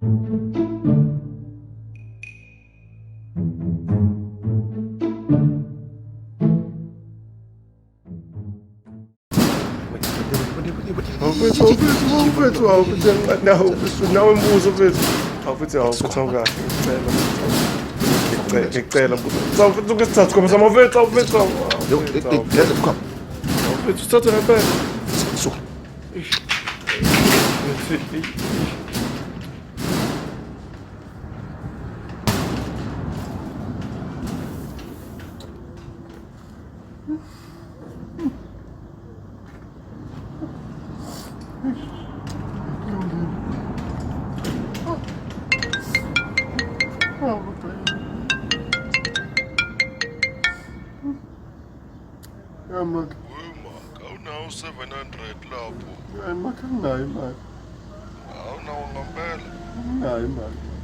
Nawumbuzo mfethu. Awufithi awukahle ngicela mbuzo. Awufithi ukesithathu khombisa amafethu awufethu. Yo, let's come. Awufethu uthathe ngempela. So. Mak, awunawo 700 lapho. mak anginayo imali. Awunawo ngempela. Anginayo imali.